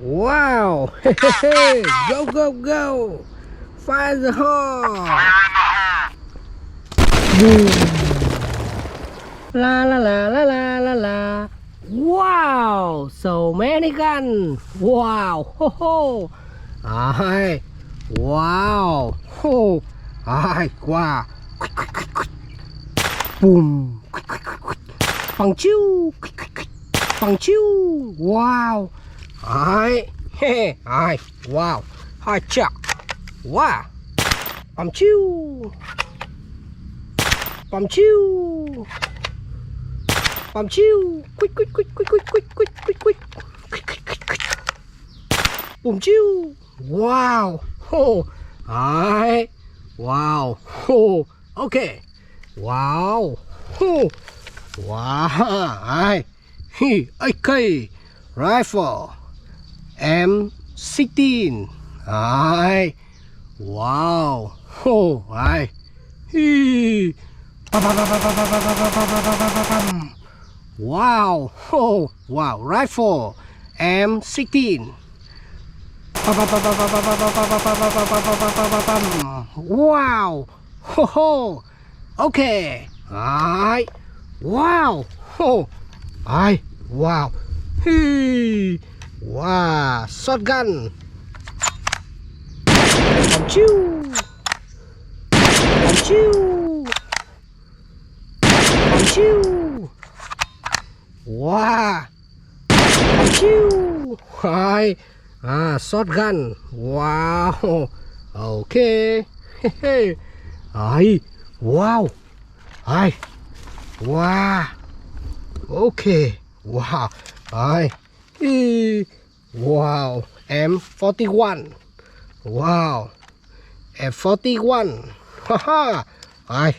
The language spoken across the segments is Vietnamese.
Wow. Go, go, go. Fire the hole. Boom. La la la la la la la. Wow, so many guns. Wow. Ho ho. Ai. Wow. Ho. Ai, wow. Boom. Bằng chiu. Bằng chiu. Wow. Ai. He. Ai. Wow. Hai chặt. Wow. Bằng chiu. Bằng chiu. Bằng chiu. Quick quick quick quick quick quick quick quick quick. Bùm chiu. Wow. Ho. Ai. Wow. Ho. Okay. Wow. Ho. Wow. Ai. Hi. AK rifle. M16. Ai. Wow. Ho. Ai. Hi. Wow. Oh, wow. Rifle M16. Wow. Ho ho. Okay. Ai. Wow. Ho. Ai. Wow. Hi. Wow. Shotgun. Chiu. Chiu. Chiu. Wow. Chiu. Hai. Shotgun. Wow. Okay. Ai. Wow. Ai. Wow. Okay. Wow. Ai. Wow. M41. Wow. M41. Haha. Ai.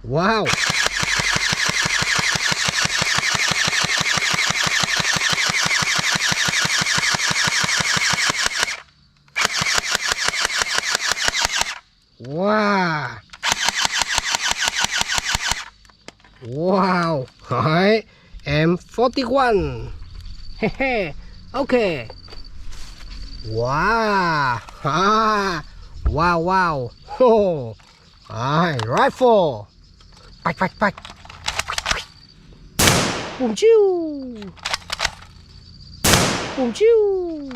Wow. Wow. Wow. Hi. M41. Hehe. Okay. Wow. Wow, wow. Oh. Hi. Rifle. Bạch bạch bạch. Bùm chiu. Bùm chiu.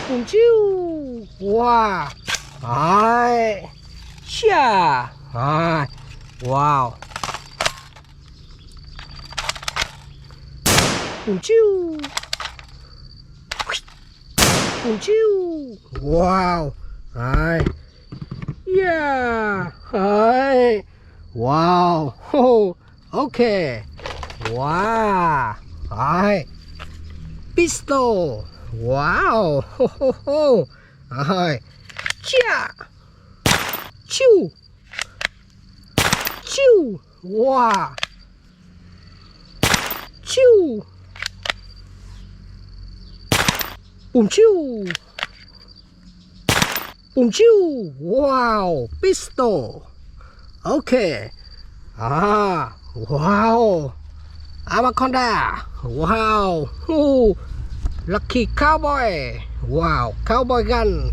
Bùm chiu. Wow. Ai. Chà. Ai. Wow. Bùm chiu. Bùm chiu. Wow. Ai. Yeah. Ai. Wow. Oh. Okay. Wow. Ai. Pistol. Wow. Ho ho ho. Ai. Chia. Chiu. Chiu. Wow. Chiu. Bùm chiu. Bùm chiu. Wow. Pistol. Okay. Wow. Anaconda. Wow. Ooh. Lucky cowboy. Wow. Cowboy gun.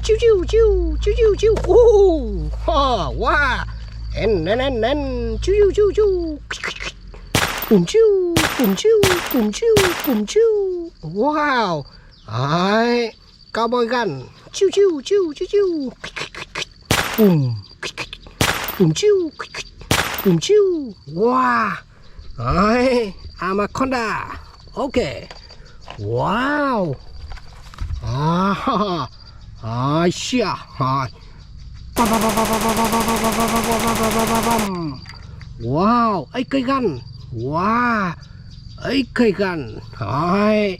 Chiu chiu chiu chiu chiu chiu. Ooh. Ha. Wow. En. Chiu chiu chiu chiu. Bùm chiu. Bùm chiu. Bùm chiu. Bùm chiu. Wow. Ai. Cowboy gun. Chiu chiu chiu chiu chiu. Bùm. Bùm chiu. Bùm chiu. Wow. Ai. Anaconda. Okay. Wow. Ai xia. Ai. Wow. AK gun. Wow. AK gun. Ai.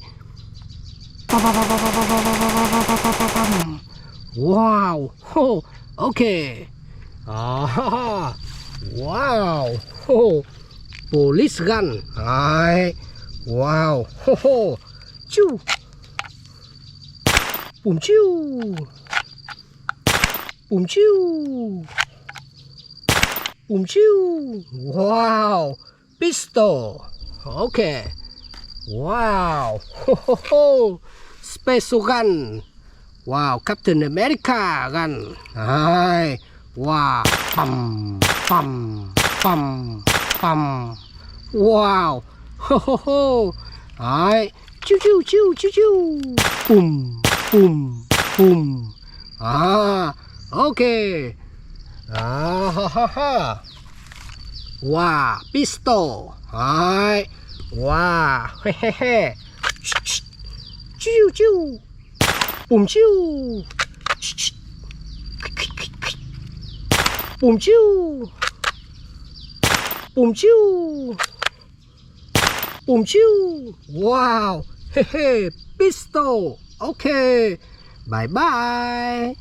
Wow. Oh. Okay. Wow. Oh. Police gun. Ai. Wow. Ho ho. Chiu. Bùm chiu. Bùm chiu. boom shoo. Wow, pistol. Okay. Wow, ho ho ho. Special gun. Wow, Captain America gun. Hi. Wow, pum pum pum pum. Wow, ho ho ho. Hi. Choo choo choo choo choo. Boom boom boom. Okay. Ha ha ha. Wow, pistol. Hi. Wow, he he he. Choo choo. Boom choo. Boom choo. Boom choo. Boom choo. Wow, he he. Pistol. Okay. Bye bye.